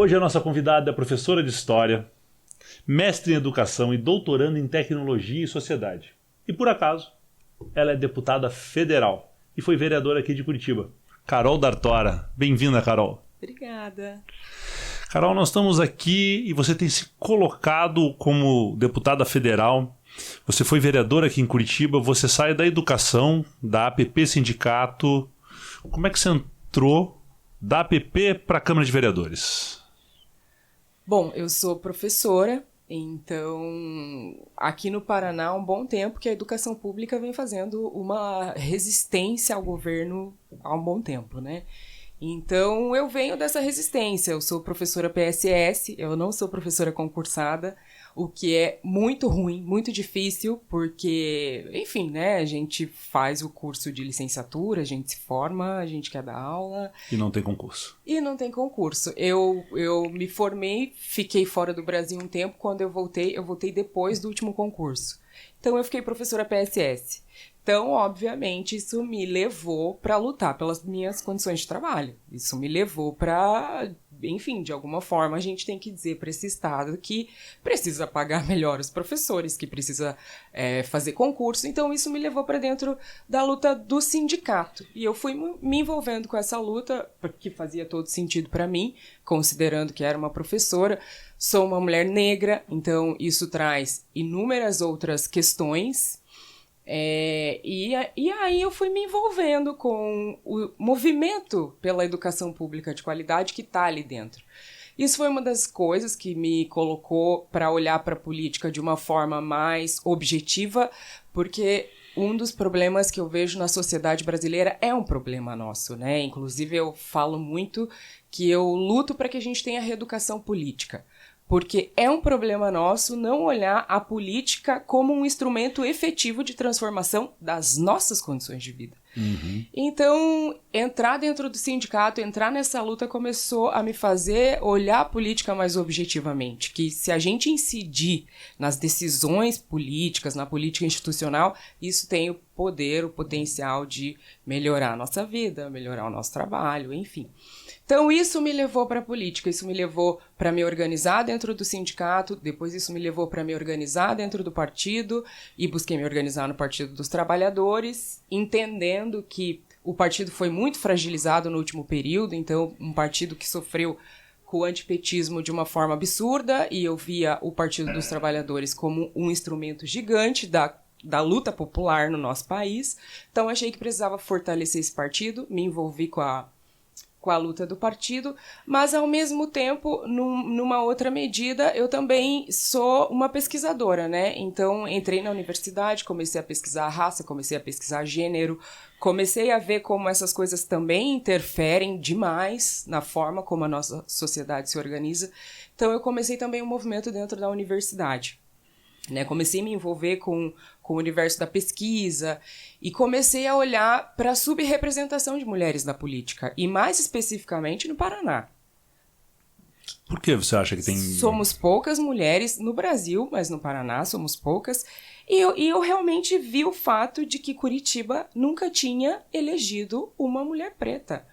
Hoje a nossa convidada é professora de História, mestre em Educação e doutoranda em Tecnologia e Sociedade. E por acaso, ela é deputada federal e foi vereadora aqui de Curitiba. Carol D'Artora. Bem-vinda, Carol. Obrigada. Carol, nós estamos aqui e você tem se colocado como deputada federal. Você foi vereadora aqui em Curitiba, você sai da educação, da APP Sindicato. Como é que você entrou da APP para a Câmara de Vereadores? Bom, eu sou professora, então aqui no Paraná há um bom tempo que a educação pública vem fazendo uma resistência ao governo há um bom tempo, né? Então eu venho dessa resistência, eu sou professora PSS, eu não sou professora concursada, o que é muito ruim, muito difícil, porque, enfim, né, a gente faz o curso de licenciatura, a gente se forma, a gente quer dar aula. E não tem concurso. E não tem concurso. Eu me formei, fiquei fora do Brasil um tempo, quando eu voltei depois do último concurso. Então eu fiquei professora PSS. Então, obviamente, isso me levou para lutar pelas minhas condições de trabalho. Isso me levou para, enfim, de alguma forma a gente tem que dizer para esse Estado que precisa pagar melhor os professores, que precisa fazer concurso. Então, isso me levou para dentro da luta do sindicato. E eu fui me envolvendo com essa luta, porque fazia todo sentido para mim, considerando que era uma professora. Sou uma mulher negra, então isso traz inúmeras outras questões. E aí eu fui me envolvendo com o movimento pela educação pública de qualidade que está ali dentro. Isso foi uma das coisas que me colocou para olhar para a política de uma forma mais objetiva, porque um dos problemas que eu vejo na sociedade brasileira é um problema nosso, né? Inclusive eu falo muito que eu luto para que a gente tenha reeducação política. Porque é um problema nosso não olhar a política como um instrumento efetivo de transformação das nossas condições de vida. Uhum. Então, entrar dentro do sindicato, entrar nessa luta começou a me fazer olhar a política mais objetivamente. Que se a gente incidir nas decisões políticas, na política institucional, isso tem o poder, o potencial de melhorar a nossa vida, melhorar o nosso trabalho, enfim. Então, isso me levou para a política, isso me levou para me organizar dentro do sindicato, depois isso me levou para me organizar dentro do partido e busquei me organizar no Partido dos Trabalhadores, entendendo que o partido foi muito fragilizado no último período, então um partido que sofreu com o antipetismo de uma forma absurda e eu via o Partido dos Trabalhadores como um instrumento gigante da luta popular no nosso país. Então, achei que precisava fortalecer esse partido, me envolvi com a luta do partido, mas ao mesmo tempo, numa outra medida, eu também sou uma pesquisadora, né? Então, entrei na universidade, comecei a pesquisar raça, comecei a pesquisar gênero, comecei a ver como essas coisas também interferem demais na forma como a nossa sociedade se organiza. Então, eu comecei também um movimento dentro da universidade. Né, comecei a me envolver com o universo da pesquisa e comecei a olhar para a subrepresentação de mulheres na política, e mais especificamente no Paraná. Por que você acha que tem... Somos poucas mulheres no Brasil, mas no Paraná somos poucas, e eu realmente vi o fato de que Curitiba nunca tinha elegido uma mulher preta.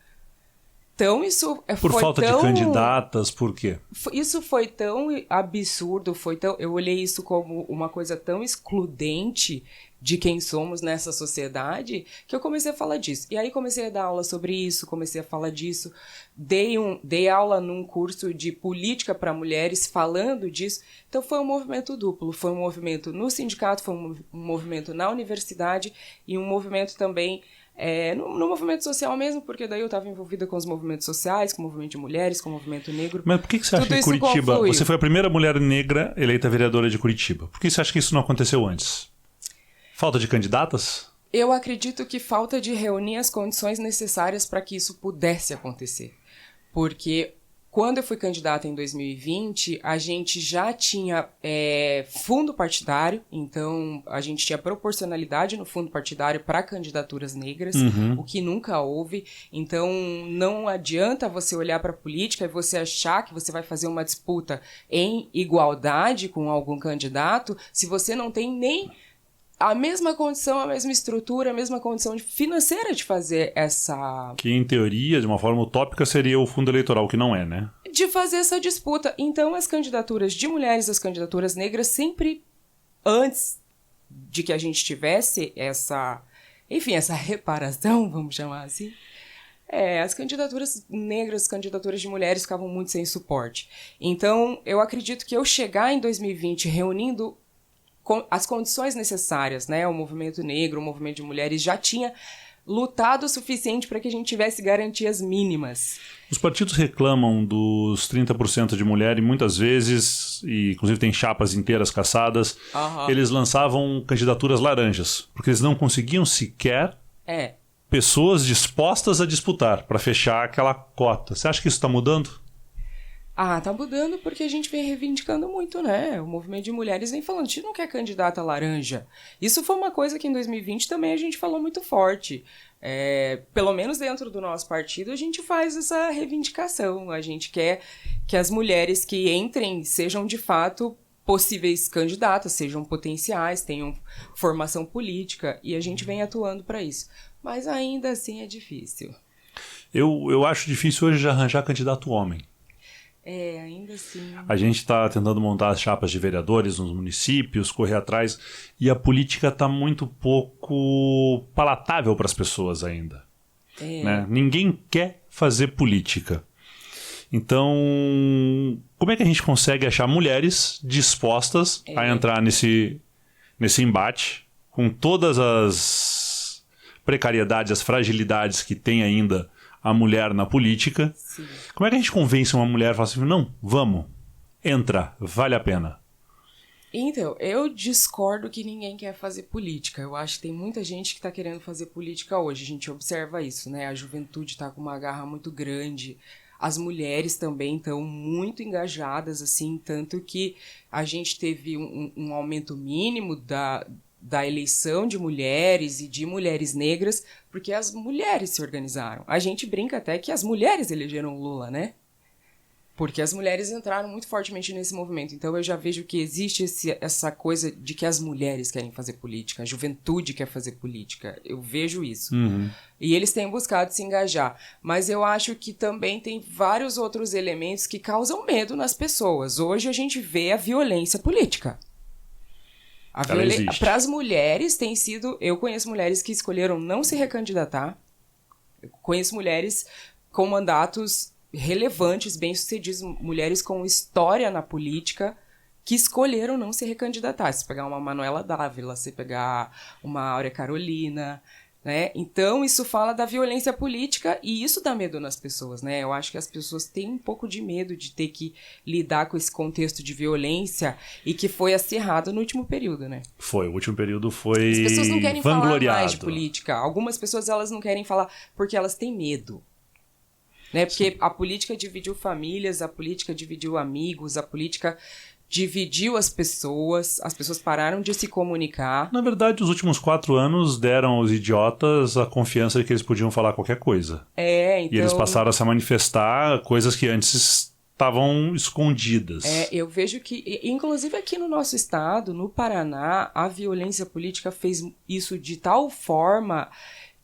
Então, isso por foi falta tão... de candidatas, por quê? Isso foi tão absurdo, eu olhei isso como uma coisa tão excludente de quem somos nessa sociedade, que eu comecei a falar disso. E aí comecei a dar aula sobre isso, comecei a falar disso, dei aula num curso de política para mulheres falando disso. Então foi um movimento duplo, foi um movimento no sindicato, foi um movimento na universidade e um movimento também... no movimento social mesmo, porque daí eu estava envolvida com os movimentos sociais, com o movimento de mulheres, com o movimento negro. Mas por que você acha que Curitiba... Você foi a primeira mulher negra eleita vereadora de Curitiba. Por que você acha que isso não aconteceu antes? Falta de candidatas? Eu acredito que falta de reunir as condições necessárias para que isso pudesse acontecer. Porque... Quando eu fui candidata em 2020, a gente já tinha fundo partidário, então a gente tinha proporcionalidade no fundo partidário para candidaturas negras, o que nunca houve. Então não adianta você olhar para a política e você achar que você vai fazer uma disputa em igualdade com algum candidato se você não tem nem a mesma condição, a mesma estrutura, a mesma condição financeira de fazer essa... Que, em teoria, de uma forma utópica, seria o fundo eleitoral, que não é, né? de fazer essa disputa. Então, as candidaturas de mulheres, as candidaturas negras, sempre antes de que a gente tivesse essa reparação, vamos chamar assim, as candidaturas negras, as candidaturas de mulheres ficavam muito sem suporte. Então, eu acredito que eu chegar em 2020 reunindo as condições necessárias, né? O movimento negro, o movimento de mulheres já tinha lutado o suficiente para que a gente tivesse garantias mínimas. Os partidos reclamam dos 30% de mulher e muitas vezes, e inclusive tem chapas inteiras caçadas, eles lançavam candidaturas laranjas, porque eles não conseguiam sequer pessoas dispostas a disputar para fechar aquela cota. Você acha que isso está mudando? Tá mudando porque a gente vem reivindicando muito, né? O movimento de mulheres vem falando, a gente não quer candidata laranja. Isso foi uma coisa que em 2020 também a gente falou muito forte. Pelo menos dentro do nosso partido a gente faz essa reivindicação. A gente quer que as mulheres que entrem sejam de fato possíveis candidatas, sejam potenciais, tenham formação política, e a gente vem atuando para isso. Mas ainda assim é difícil. Eu acho difícil hoje de arranjar candidato homem. Ainda assim. A gente está tentando montar as chapas de vereadores nos municípios, correr atrás, e a política está muito pouco palatável para as pessoas ainda. Né? Ninguém quer fazer política. Então, como é que a gente consegue achar mulheres dispostas a entrar nesse embate, com todas as precariedades, as fragilidades que tem ainda a mulher na política? Sim. Como é que a gente convence uma mulher e fala assim, não, vamos, entra, vale a pena? Então, eu discordo que ninguém quer fazer política. Eu acho que tem muita gente que está querendo fazer política hoje. A gente observa isso, né? A juventude está com uma garra muito grande. As mulheres também estão muito engajadas, assim, tanto que a gente teve um aumento mínimo da eleição de mulheres e de mulheres negras, porque as mulheres se organizaram. A gente brinca até que as mulheres elegeram Lula, né? Porque as mulheres entraram muito fortemente nesse movimento. Então eu já vejo que existe essa coisa de que as mulheres querem fazer política, a juventude quer fazer política. Eu vejo isso. E eles têm buscado se engajar. Mas eu acho que também tem vários outros elementos que causam medo nas pessoas. Hoje a gente vê a violência política. Para as mulheres tem sido... Eu conheço mulheres que escolheram não se recandidatar. Eu conheço mulheres com mandatos relevantes, bem-sucedidos, mulheres com história na política que escolheram não se recandidatar. Se pegar uma Manuela Dávila, se pegar uma Áurea Carolina, né? Então, isso fala da violência política e isso dá medo nas pessoas, né? Eu acho que as pessoas têm um pouco de medo de ter que lidar com esse contexto de violência e que foi acirrado no último período, né? O último período foi as pessoas não querem falar mais de vangloriado. política. Algumas pessoas, elas não querem falar porque elas têm medo. Né? Porque a política dividiu famílias, a política dividiu amigos, a política dividiu as pessoas pararam de se comunicar. Na verdade, os últimos 4 anos deram aos idiotas a confiança de que eles podiam falar qualquer coisa. Então... E eles passaram a se manifestar coisas que antes estavam escondidas. Eu vejo que, inclusive aqui no nosso estado, no Paraná, a violência política fez isso de tal forma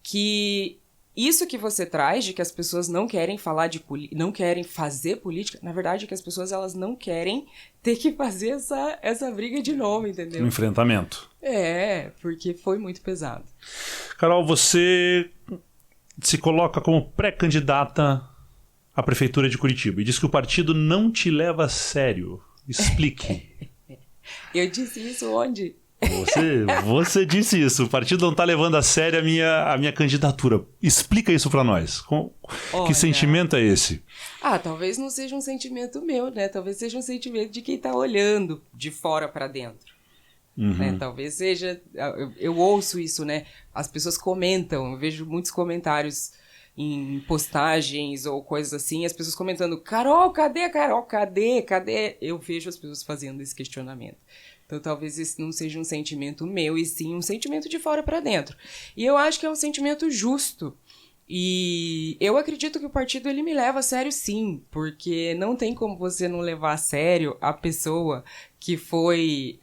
que isso que você traz de que as pessoas não querem falar não querem fazer política, na verdade é que as pessoas elas não querem ter que fazer essa briga de novo, entendeu? Um enfrentamento. Porque foi muito pesado. Carol, você se coloca como pré-candidata à Prefeitura de Curitiba e diz que o partido não te leva a sério. Explique. Eu disse isso onde? Você disse isso. O partido não está levando a sério a minha candidatura. Explica isso para nós. Que sentimento é esse? Talvez não seja um sentimento meu, né? Talvez seja um sentimento de quem está olhando de fora para dentro. Né? Talvez seja... Eu ouço isso, né? As pessoas comentam. Eu vejo muitos comentários em postagens ou coisas assim. As pessoas comentando, Carol, cadê a Carol? Cadê? Eu vejo as pessoas fazendo esse questionamento. Então, talvez esse não seja um sentimento meu, e sim um sentimento de fora para dentro. E eu acho que é um sentimento justo. E eu acredito que o partido ele me leva a sério, sim, porque não tem como você não levar a sério a pessoa que foi,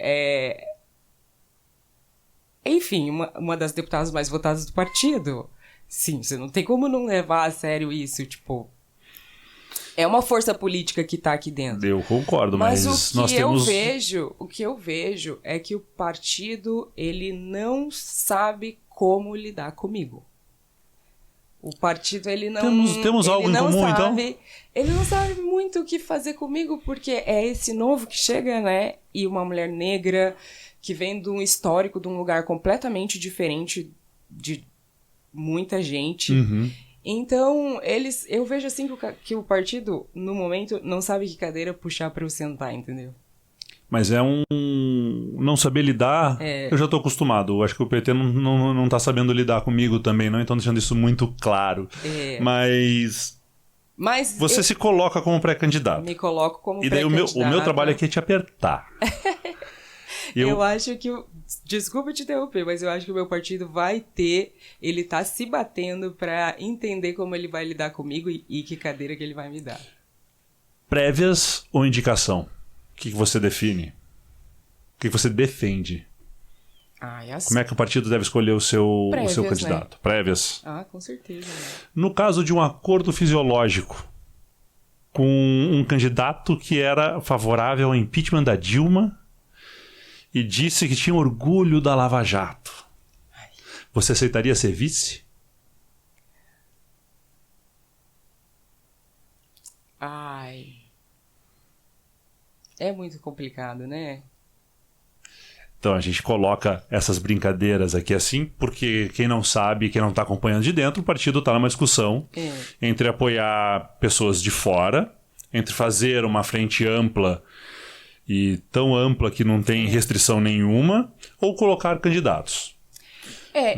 enfim, uma das deputadas mais votadas do partido. Sim, você não tem como não levar a sério isso, tipo... É uma força política que está aqui dentro. Eu concordo, mas nós temos... o que eu vejo é que o partido, ele não sabe como lidar comigo. O partido, ele não... Temos ele algo em não comum, sabe, então? Ele não sabe muito o que fazer comigo, porque é esse novo que chega, né? E uma mulher negra que vem de um histórico, de um lugar completamente diferente de muita gente. Uhum. Então, eu vejo assim que o partido, no momento, não sabe que cadeira puxar pra eu sentar, entendeu? Mas é um não saber lidar, eu já tô acostumado. Eu acho que o PT não tá sabendo lidar comigo também, não estão deixando isso muito claro. Mas você se coloca como pré-candidato. Me coloco como pré-candidato. E daí o meu trabalho aqui é te apertar. Eu acho que... Desculpa te interromper, mas eu acho que o meu partido vai ter... Ele tá se batendo pra entender como ele vai lidar comigo e que cadeira que ele vai me dar. Prévias ou indicação? O que você define? O que você defende? Como é que o partido deve escolher o seu candidato? Né? Prévias? Com certeza. Né? No caso de um acordo fisiológico com um candidato que era favorável ao impeachment da Dilma e disse que tinha orgulho da Lava Jato, você aceitaria ser vice? É muito complicado, né? Então a gente coloca essas brincadeiras aqui assim, porque quem não sabe, quem não está acompanhando de dentro, o partido está numa discussão entre apoiar pessoas de fora, entre fazer uma frente ampla e tão ampla que não tem restrição nenhuma, ou colocar candidatos.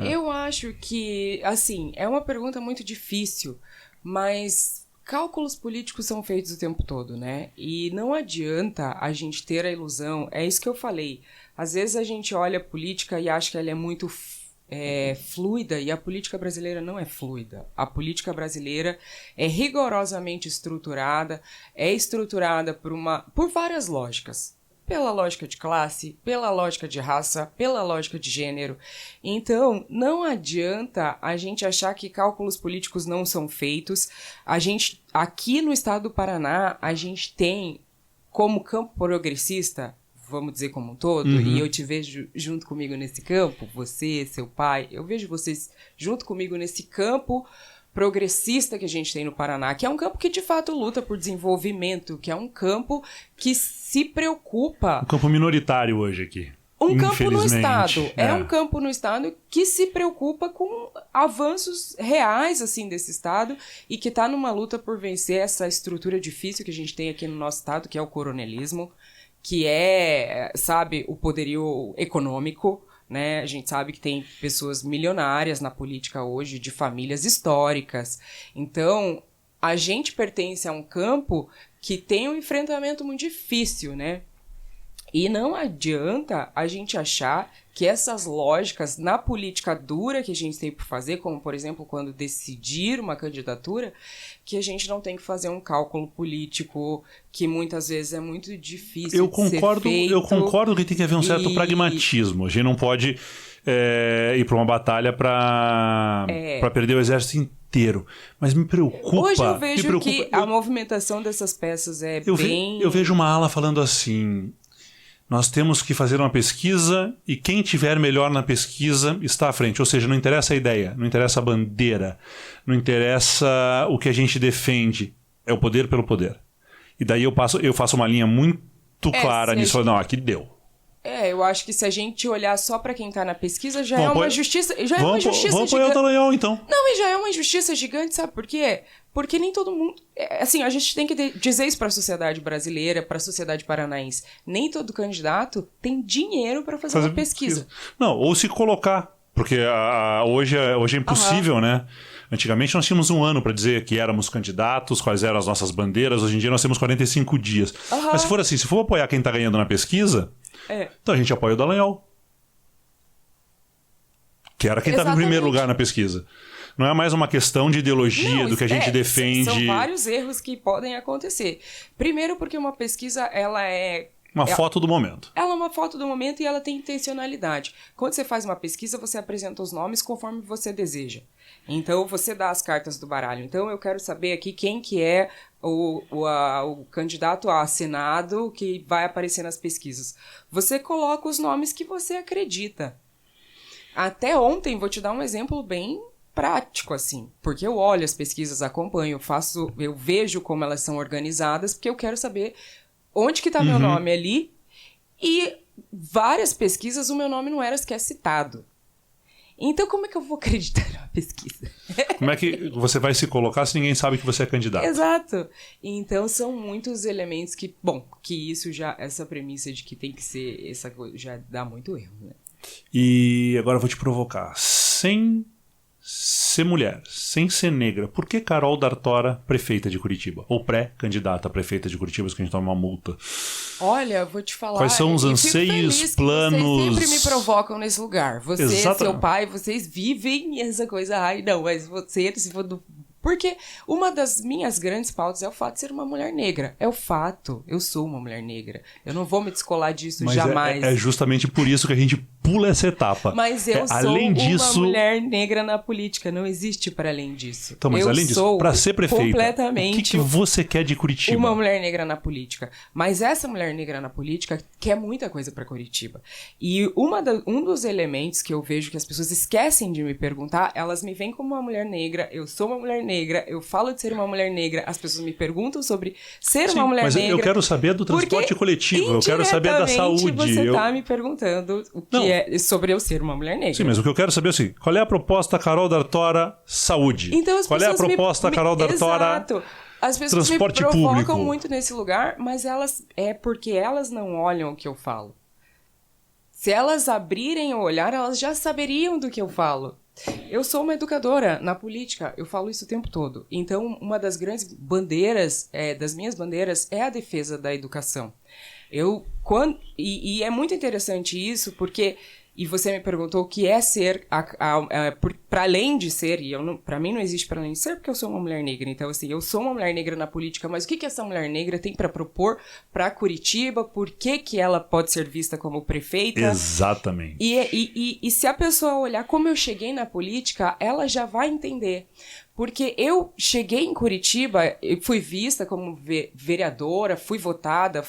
Eu acho que, assim, é uma pergunta muito difícil, mas... Cálculos políticos são feitos o tempo todo, né? E não adianta a gente ter a ilusão, é isso que eu falei. Às vezes a gente olha a política e acha que ela é muito fluida, e a política brasileira não é fluida. A política brasileira é rigorosamente estruturada, por várias lógicas. Pela lógica de classe, pela lógica de raça, pela lógica de gênero. Então, não adianta a gente achar que cálculos políticos não são feitos. Aqui no estado do Paraná, a gente tem como campo progressista, vamos dizer como um todo, e eu te vejo junto comigo nesse campo, você, seu pai, eu vejo vocês junto comigo nesse campo progressista que a gente tem no Paraná, que é um campo que de fato luta por desenvolvimento, que é um campo que se preocupa... Um campo minoritário hoje aqui. Um campo no Estado. É um campo no Estado que se preocupa com avanços reais, assim, desse Estado e que está numa luta por vencer essa estrutura difícil que a gente tem aqui no nosso Estado, que é o coronelismo, que é, sabe, o poderio econômico, né? A gente sabe que tem pessoas milionárias na política hoje, de famílias históricas. Então, a gente pertence a um campo que tem um enfrentamento muito difícil, né? E não adianta a gente achar que essas lógicas na política dura que a gente tem por fazer, como, por exemplo, quando decidir uma candidatura, que a gente não tem que fazer um cálculo político que muitas vezes é muito difícil de ser feito. Eu concordo que tem que haver um certo pragmatismo. A gente não pode ir para uma batalha para perder o exército inteiro. Mas me preocupa... Hoje eu vejo que a movimentação dessas peças eu vejo uma ala falando assim... Nós temos que fazer uma pesquisa e quem tiver melhor na pesquisa está à frente. Ou seja, não interessa a ideia, não interessa a bandeira, não interessa o que a gente defende. É o poder pelo poder. E daí eu faço uma linha muito clara nisso. Não, aqui deu. Eu acho que se a gente olhar só para quem tá na pesquisa, já é uma injustiça. Vamos apoiar o Dallagnol, então. Não, e já é uma injustiça gigante, sabe por quê? Porque nem todo mundo... Assim, a gente tem que dizer isso para a sociedade brasileira, para a sociedade paranaense. Nem todo candidato tem dinheiro para fazer uma pesquisa. Não, ou se colocar. Porque hoje é impossível, né? Antigamente nós tínhamos um ano para dizer que éramos candidatos, quais eram as nossas bandeiras. Hoje em dia nós temos 45 dias. Mas se for assim, se for apoiar quem tá ganhando na pesquisa... Então a gente apoia o Dallagnol. Que era quem estava em primeiro lugar na pesquisa. Não é mais uma questão de ideologia do que a gente defende. São vários erros que podem acontecer. Primeiro porque uma pesquisa ela é Uma foto do momento. Ela é uma foto do momento e ela tem intencionalidade. Quando você faz uma pesquisa, você apresenta os nomes conforme você deseja. Então, você dá as cartas do baralho. Então, eu quero saber aqui quem que é o candidato a Senado que vai aparecer nas pesquisas. Você coloca os nomes que você acredita. Até ontem, vou te dar um exemplo bem prático, assim. Porque eu olho as pesquisas, acompanho, eu vejo como elas são organizadas, porque eu quero saber onde que está meu nome ali. E várias pesquisas, o meu nome não era sequer citado. Então, como é que eu vou acreditar numa pesquisa? Como é que você vai se colocar se ninguém sabe que você é candidato? Exato. Então, são muitos elementos que... Bom, que isso já... Essa premissa de que tem que ser essa coisa já dá muito erro, né? E agora eu vou te provocar. Sem ser mulher, sem ser negra, por que Carol D'Artora, prefeita de Curitiba? Ou pré-candidata a prefeita de Curitiba, se a gente toma uma multa? Olha, vou te falar... Quais são os anseios, planos... Vocês sempre me provocam nesse lugar. Você, seu pai, vocês vivem essa coisa... Ai, não, mas você... Porque uma das minhas grandes pautas é o fato de ser uma mulher negra. É o fato. Eu sou uma mulher negra. Eu não vou me descolar disso jamais. É justamente por isso que a gente pula essa etapa. Mas eu sou uma mulher negra na política. Não existe para além disso. Então, mas além disso, para ser prefeita, completamente o que você quer de Curitiba? Uma mulher negra na política. Mas essa mulher negra na política quer muita coisa para Curitiba. E um dos elementos que eu vejo que as pessoas esquecem de me perguntar, elas me veem como uma mulher negra. Eu sou uma mulher negra, eu falo de ser uma mulher negra, as pessoas me perguntam sobre ser uma mulher negra. Mas eu quero saber do transporte coletivo, eu quero saber da saúde. Você tá me perguntando o que é sobre eu ser uma mulher negra. Sim, mas o que eu quero saber é assim, qual é a proposta Carol D'Artora saúde? Então, qual é a proposta Carol D'Artora Exato. As pessoas transporte me provocam público? Muito nesse lugar, mas porque elas não olham o que eu falo. Se elas abrirem o olhar, elas já saberiam do que eu falo. Eu sou uma educadora na política, eu falo isso o tempo todo. Então, uma das grandes bandeiras, das minhas bandeiras, é a defesa da educação. E é muito interessante isso, porque... E você me perguntou o que é ser, para além de ser, e para mim não existe para além de ser, porque eu sou uma mulher negra. Então, assim, eu sou uma mulher negra na política, mas o que essa mulher negra tem para propor para Curitiba? Por que ela pode ser vista como prefeita? Exatamente. E se a pessoa olhar como eu cheguei na política, ela já vai entender. Porque eu cheguei em Curitiba, fui vista como vereadora, fui votada,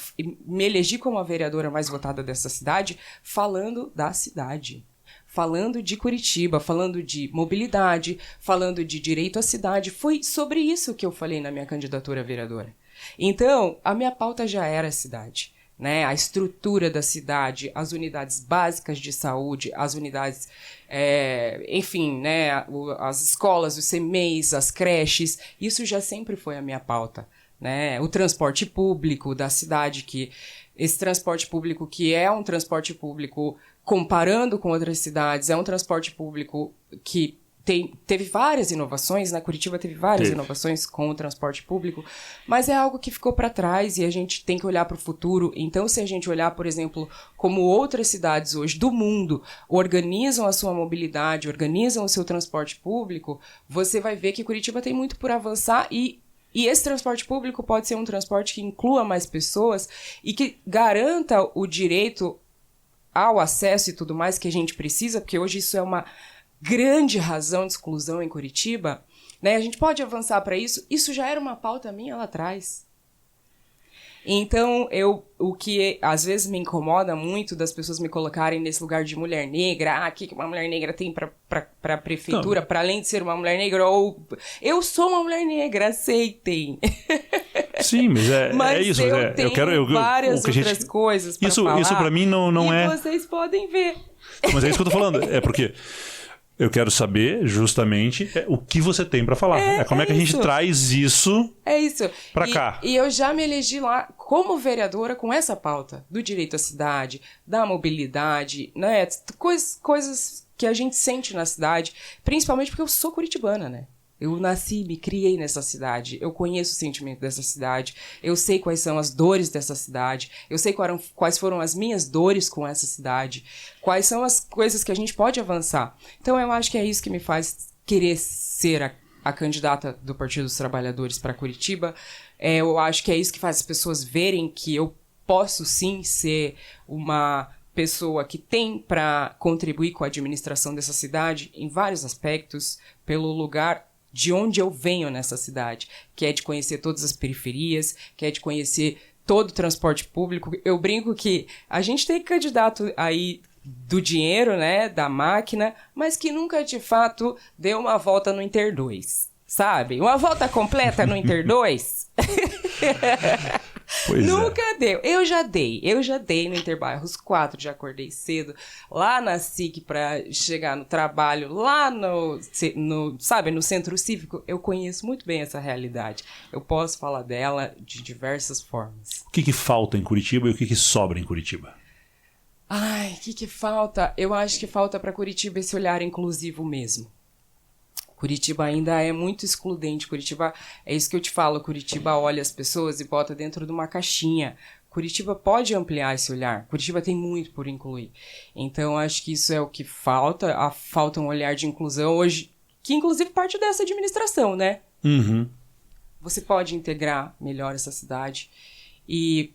me elegi como a vereadora mais votada dessa cidade, falando da cidade. Falando de Curitiba, falando de mobilidade, falando de direito à cidade. Foi sobre isso que eu falei na minha candidatura a vereadora. Então, a minha pauta já era a cidade. Né, a estrutura da cidade, as unidades básicas de saúde, as unidades, enfim, né, as escolas, os CMEs, as creches, isso já sempre foi a minha pauta. Né? O transporte público da cidade, esse transporte público que é um transporte público, comparando com outras cidades, é um transporte público que teve várias inovações, né? Curitiba teve várias inovações com o transporte público, mas é algo que ficou para trás e a gente tem que olhar para o futuro. Então, se a gente olhar, por exemplo, como outras cidades hoje do mundo organizam a sua mobilidade, organizam o seu transporte público, você vai ver que Curitiba tem muito por avançar e esse transporte público pode ser um transporte que inclua mais pessoas e que garanta o direito ao acesso e tudo mais que a gente precisa, porque hoje isso é uma grande razão de exclusão em Curitiba, né? A gente pode avançar para isso. Isso já era uma pauta minha lá atrás. Então, o que às vezes me incomoda muito das pessoas me colocarem nesse lugar de mulher negra, o que uma mulher negra tem para a prefeitura, para além de ser uma mulher negra, ou eu sou uma mulher negra, aceitem. Sim, mas é isso. Eu quero várias outras coisas para falar. Isso para mim não é... E vocês podem ver. Mas é isso que eu tô falando. É porque... Eu quero saber, justamente, o que você tem para falar. Como é que a gente traz isso para cá. E eu já me elegi lá como vereadora com essa pauta do direito à cidade, da mobilidade, né? Coisas que a gente sente na cidade, principalmente porque eu sou curitibana, né? Eu nasci, me criei nessa cidade, eu conheço o sentimento dessa cidade, eu sei quais são as dores dessa cidade, eu sei quais foram as minhas dores com essa cidade, quais são as coisas que a gente pode avançar. Então eu acho que é isso que me faz querer ser a candidata do Partido dos Trabalhadores para Curitiba. Eu acho que é isso que faz as pessoas verem que eu posso sim ser uma pessoa que tem para contribuir com a administração dessa cidade em vários aspectos, pelo lugar de onde eu venho nessa cidade, que é de conhecer todas as periferias, que é de conhecer todo o transporte público. Eu brinco que a gente tem candidato aí do dinheiro, né, da máquina, mas que nunca de fato deu uma volta no Inter 2, sabe? Uma volta completa no Inter 2. Nunca deu. Eu já dei no Interbairros 4, já acordei cedo, lá na SIC para chegar no trabalho, lá sabe, no centro cívico. Eu conheço muito bem essa realidade. Eu posso falar dela de diversas formas. O que falta em Curitiba e o que sobra em Curitiba? Ai, o que falta? Eu acho que falta para Curitiba esse olhar inclusivo mesmo. Curitiba ainda é muito excludente. Curitiba, é isso que eu te falo, Curitiba olha as pessoas e bota dentro de uma caixinha. Curitiba pode ampliar esse olhar. Curitiba tem muito por incluir. Então, acho que isso é o que falta. Falta um olhar de inclusão hoje, que inclusive parte dessa administração, né? Uhum. Você pode integrar melhor essa cidade. E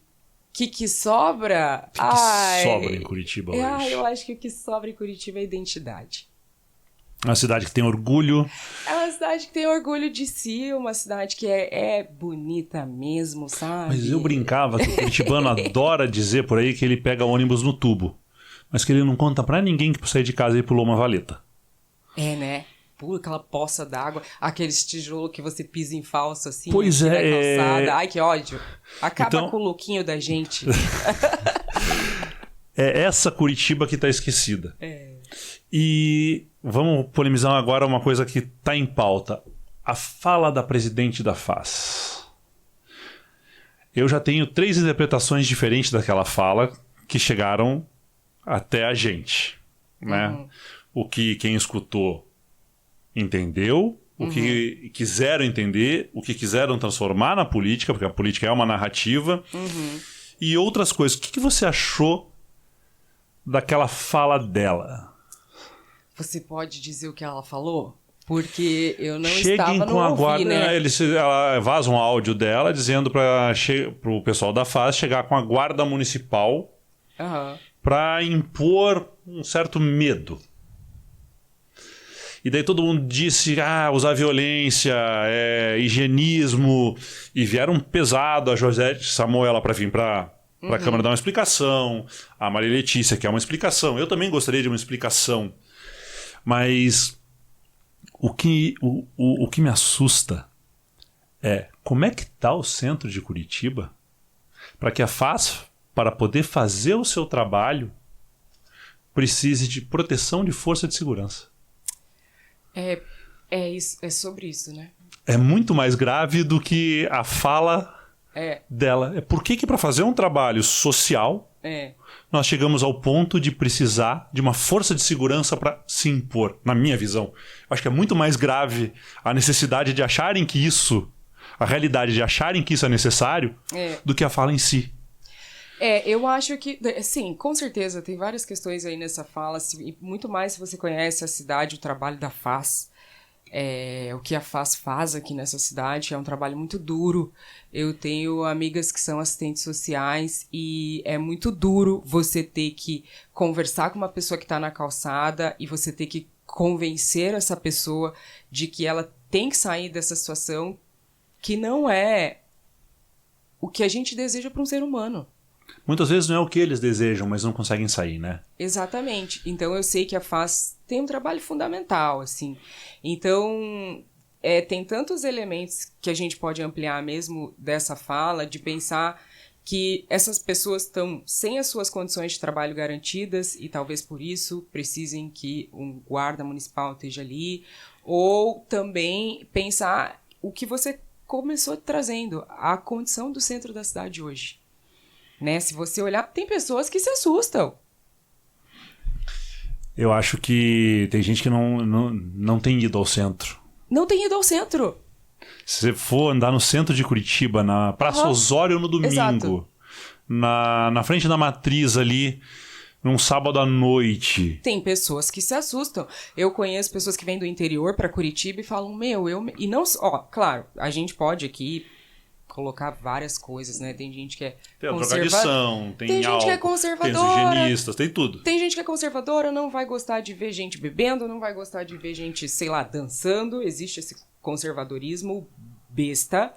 o que sobra? O que sobra em Curitiba hoje? Eu acho que o que sobra em Curitiba é a identidade. Uma cidade que tem orgulho. É uma cidade que tem orgulho de si, uma cidade que é bonita mesmo, sabe? Mas eu brincava que o curitibano adora dizer por aí que ele pega ônibus no tubo. Mas que ele não conta pra ninguém que por sair de casa ele pulou uma valeta. É, né? Pula aquela poça d'água, aqueles tijolos que você pisa em falso assim. Pois na é. calçada. Ai, que ódio. Acaba Então, com o lookinho da gente. É essa Curitiba que tá esquecida. É. E vamos polemizar agora uma coisa que está em pauta. A fala da presidente da FAS. Eu já tenho 3 interpretações diferentes daquela fala que chegaram até a gente. Né? Uhum. O que quem escutou entendeu, o que quiseram entender, o que quiseram transformar na política, porque a política é uma narrativa, e outras coisas. O que você achou daquela fala dela? Você pode dizer o que ela falou? Porque eu não Cheguem estava com no a ouvir, guarda, né? ela vaza um áudio dela dizendo para o pessoal da FAS chegar com a guarda municipal para impor um certo medo. E daí todo mundo disse, usar violência, higienismo, e vieram pesado. A Josete chamou ela para vir para a Câmara dar uma explicação, a Maria Letícia quer uma explicação, eu também gostaria de uma explicação. Mas o que me assusta é como é que está o centro de Curitiba para que a FAS, para poder fazer o seu trabalho, precise de proteção de força de segurança. É sobre isso, né? É muito mais grave do que a fala dela. Por que para fazer um trabalho social nós chegamos ao ponto de precisar de uma força de segurança para se impor, na minha visão? Eu acho que é muito mais grave a necessidade de acharem que isso, a realidade de acharem que isso é necessário, do que a fala em si. Eu acho que, sim, com certeza, tem várias questões aí nessa fala, e muito mais se você conhece a cidade, o trabalho da FAS. O que a FAS faz aqui nessa cidade é um trabalho muito duro. Eu tenho amigas que são assistentes sociais e é muito duro você ter que conversar com uma pessoa que está na calçada e você ter que convencer essa pessoa de que ela tem que sair dessa situação que não é o que a gente deseja para um ser humano. Muitas vezes não é o que eles desejam, mas não conseguem sair, né? Exatamente. Então eu sei que a FAS tem um trabalho fundamental, assim. Então tem tantos elementos que a gente pode ampliar mesmo dessa fala, de pensar que essas pessoas estão sem as suas condições de trabalho garantidas e talvez por isso precisem que um guarda municipal esteja ali, ou também pensar o que você começou trazendo, a condição do centro da cidade hoje. Né? Se você olhar, tem pessoas que se assustam. Eu acho que tem gente que não tem ido ao centro. Não tem ido ao centro. Se você for andar no centro de Curitiba, na Praça Osório no domingo, na frente da Matriz ali, num sábado à noite. Tem pessoas que se assustam. Eu conheço pessoas que vêm do interior para Curitiba e falam, e não... claro, a gente pode aqui colocar várias coisas, né? Tem gente que é tem a drogadição, tem gente álcool, que é conservadora, tem os higienistas, tem tudo. Tem gente que é conservadora, não vai gostar de ver gente bebendo, não vai gostar de ver gente, sei lá, dançando. Existe esse conservadorismo besta.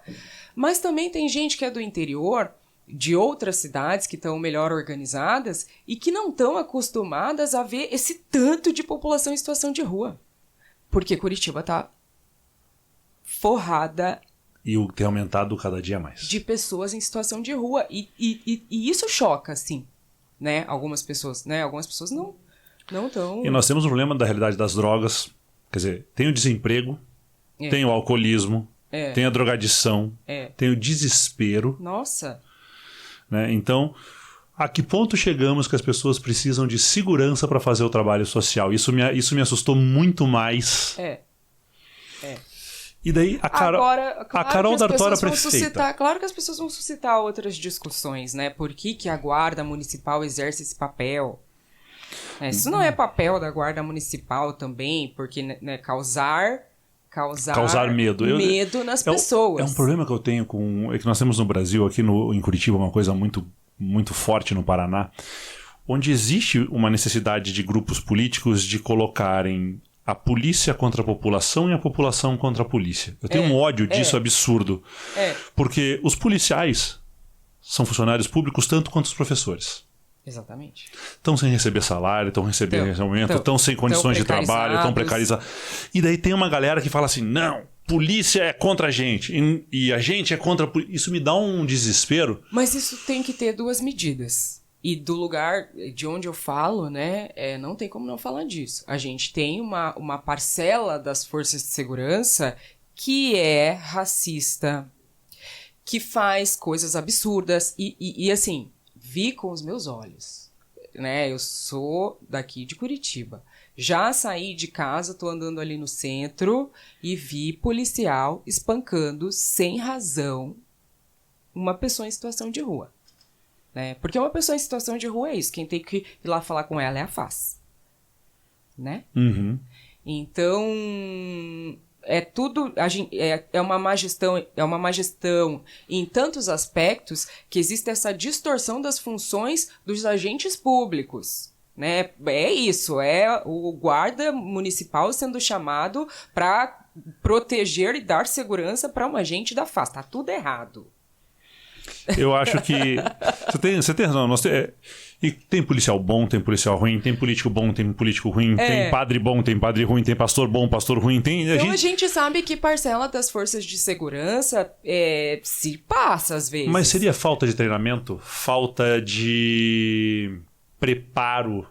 Mas também tem gente que é do interior, de outras cidades que estão melhor organizadas e que não estão acostumadas a ver esse tanto de população em situação de rua. Porque Curitiba tá forrada e tem aumentado cada dia mais. De pessoas em situação de rua. E isso choca, assim, né? Algumas pessoas, né? Algumas pessoas não estão... E nós temos o problema da realidade das drogas. Quer dizer, tem o desemprego, tem o alcoolismo, tem a drogadição, tem o desespero. Nossa! Né? Então, a que ponto chegamos que as pessoas precisam de segurança para fazer o trabalho social? Isso me assustou muito mais. E daí a Carol D'Artora prefeita. Claro que as pessoas vão suscitar outras discussões, né? Por que a Guarda Municipal exerce esse papel? Isso não é papel da Guarda Municipal também, porque né, causar medo nas pessoas. É um problema que eu tenho é que nós temos no Brasil, aqui em Curitiba, uma coisa muito, muito forte no Paraná, onde existe uma necessidade de grupos políticos de colocarem a polícia contra a população e a população contra a polícia. Eu tenho um ódio disso absurdo. Porque os policiais são funcionários públicos tanto quanto os professores. Exatamente. Estão sem receber salário, estão recebendo aumento, estão sem condições de trabalho, estão precarizados. E daí tem uma galera que fala assim, não, polícia é contra a gente e a gente é contra a polícia. Isso me dá um desespero. Mas isso tem que ter duas medidas. E do lugar de onde eu falo, né, não tem como não falar disso. A gente tem uma parcela das forças de segurança que é racista, que faz coisas absurdas e assim, vi com os meus olhos, né? Eu sou daqui de Curitiba. Já saí de casa, tô andando ali no centro e vi policial espancando sem razão uma pessoa em situação de rua. Né? Porque uma pessoa em situação de rua é isso. Quem tem que ir lá falar com ela é a FAS. Né? Uhum. Então, é tudo... É uma má gestão em tantos aspectos que existe essa distorção das funções dos agentes públicos. Né? É isso. É o guarda municipal sendo chamado para proteger e dar segurança para um agente da FAS. Tá tudo errado. Eu acho que você tem razão. E tem policial bom, tem policial ruim, tem político bom, tem político ruim, tem padre bom, tem padre ruim, tem pastor bom, pastor ruim. A gente sabe que parcela das forças de segurança se passa às vezes. Mas seria falta de treinamento? Falta de preparo?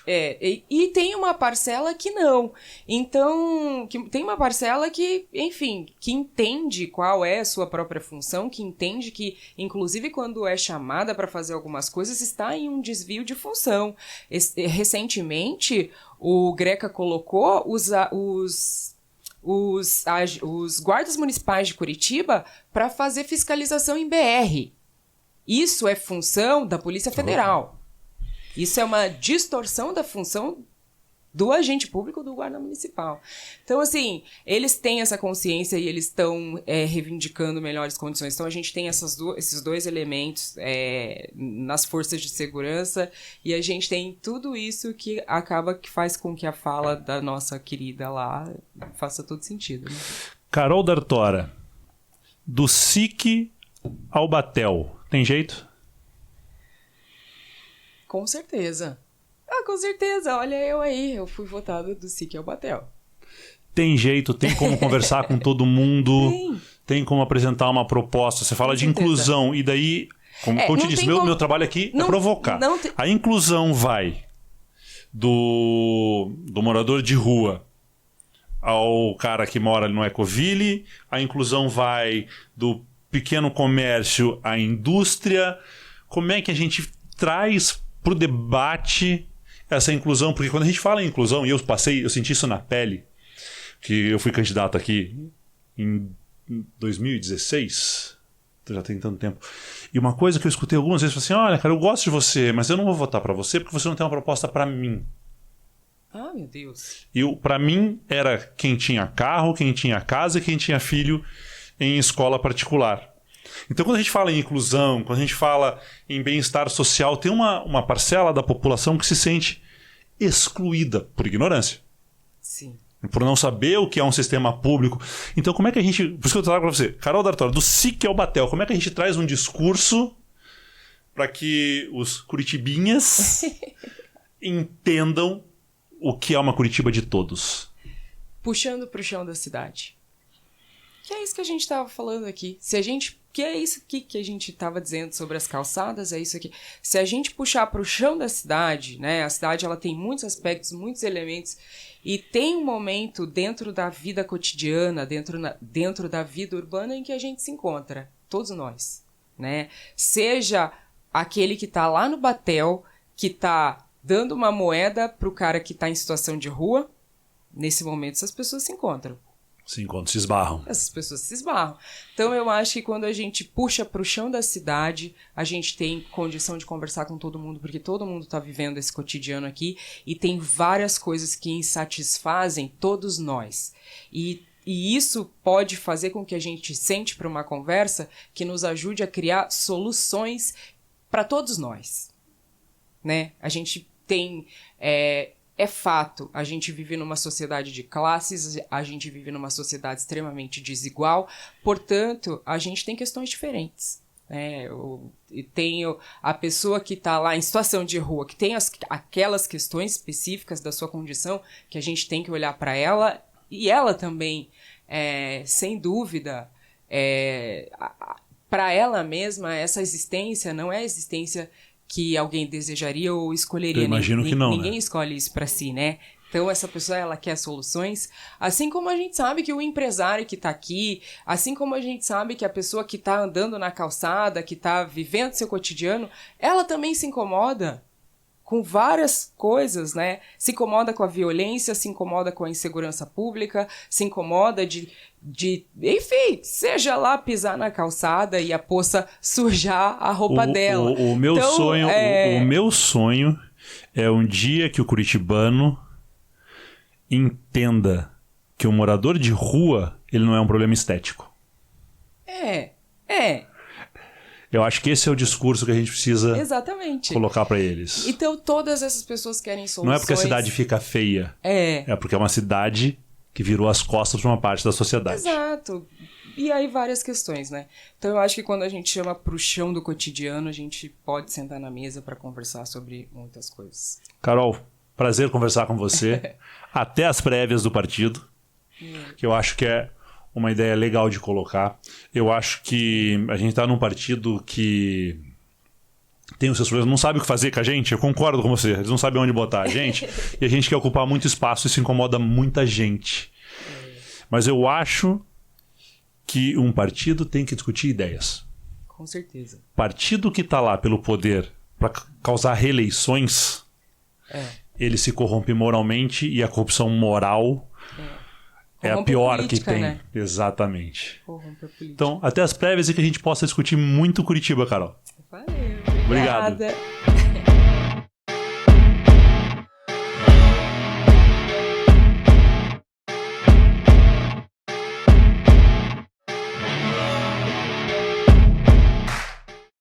E tem uma parcela que não. Então, tem uma parcela que, enfim, que entende qual é a sua própria função, que entende que, inclusive, quando é chamada para fazer algumas coisas, está em um desvio de função. Recentemente, o Greca colocou os guardas municipais de Curitiba para fazer fiscalização em BR. Isso é função da Polícia Federal. Isso é uma distorção da função do agente público do guarda municipal. Então, assim, eles têm essa consciência e eles estão reivindicando melhores condições. Então, a gente tem esses dois elementos nas forças de segurança e a gente tem tudo isso que faz com que a fala da nossa querida lá faça todo sentido. Né? Carol D'Artora, do SIC ao Batel, tem jeito? Com certeza. Com certeza. Olha eu aí. Eu fui votada do SIC ao Batel. Tem jeito, tem como conversar com todo mundo. Tem como apresentar uma proposta. Você fala de inclusão e daí, como eu te disse, meu trabalho aqui é provocar. A inclusão vai do morador de rua ao cara que mora no Ecoville. A inclusão vai do pequeno comércio à indústria. Como é que a gente traz para o debate essa inclusão? Porque quando a gente fala em inclusão, e eu senti isso na pele, que eu fui candidato aqui em 2016, já tem tanto tempo, e uma coisa que eu escutei algumas vezes, foi assim, olha, cara, eu gosto de você, mas eu não vou votar para você porque você não tem uma proposta para mim. Ah, meu Deus. E para mim era quem tinha carro, quem tinha casa e quem tinha filho. em escola particular. Então, quando a gente fala em inclusão, quando a gente fala em bem-estar social, tem uma parcela da população que se sente excluída por ignorância. Sim. Por não saber o que é um sistema público. Então, como é que a gente... Por isso que eu trago para você. Carol D'Artora, do SIC ao Batel, como é que a gente traz um discurso para que os curitibinhas entendam o que é uma Curitiba de todos? Puxando para o chão da cidade. Que é isso que a gente estava falando aqui. Que é isso aqui que a gente estava dizendo sobre as calçadas, é isso aqui. Se a gente puxar para o chão da cidade, né? A cidade ela tem muitos aspectos, muitos elementos, e tem um momento dentro da vida cotidiana, dentro da vida urbana em que a gente se encontra, todos nós, né? Seja aquele que está lá no Batel, que está dando uma moeda para o cara que está em situação de rua, nesse momento essas pessoas se encontram. Se encontram, se esbarram. Essas pessoas se esbarram. Então eu acho que quando a gente puxa para o chão da cidade, a gente tem condição de conversar com todo mundo, porque todo mundo está vivendo esse cotidiano aqui e tem várias coisas que insatisfazem todos nós. E isso pode fazer com que a gente sente para uma conversa que nos ajude a criar soluções para todos nós. Né? A gente tem... É fato, a gente vive numa sociedade de classes, a gente vive numa sociedade extremamente desigual, portanto, a gente tem questões diferentes. Tenho a pessoa que está lá em situação de rua, que tem aquelas questões específicas da sua condição, que a gente tem que olhar para ela, e ela também, sem dúvida, para ela mesma, essa existência não é a existência que alguém desejaria ou escolheria. Eu imagino que não, ninguém né? escolhe isso para si, né? Então essa pessoa, ela quer soluções, assim como a gente sabe que o empresário que tá aqui, assim como a gente sabe que a pessoa que tá andando na calçada, que tá vivendo seu cotidiano, ela também se incomoda com várias coisas, né? Se incomoda com a violência, se incomoda com a insegurança pública, se incomoda de enfim, seja lá pisar na calçada e a poça sujar a roupa dela. O meu sonho é um dia que o curitibano entenda que o morador de rua, ele não é um problema estético. Eu acho que esse é o discurso que a gente precisa colocar para eles. Então todas essas pessoas querem soluções. Não é porque a cidade fica feia. É porque é uma cidade que virou as costas para uma parte da sociedade. Exato. E aí várias questões, né? Então eu acho que quando a gente chama pro chão do cotidiano, a gente pode sentar na mesa para conversar sobre muitas coisas. Carol, prazer conversar com você. Até as prévias do partido, que eu acho que é uma ideia legal de colocar. Eu acho que a gente está num partido que tem os seus problemas, não sabe o que fazer com a gente. Eu concordo com você, eles não sabem onde botar a gente. E a gente quer ocupar muito espaço e isso incomoda muita gente. Mas eu acho que um partido tem que discutir ideias. Com certeza. Partido que está lá pelo poder para causar reeleições, ele se corrompe moralmente e a corrupção moral é a pior política, que tem. Né? Exatamente. Corrompe a política. Então, até as prévias e que a gente possa discutir muito Curitiba, Carol. Valeu. Obrigado. Obrigada.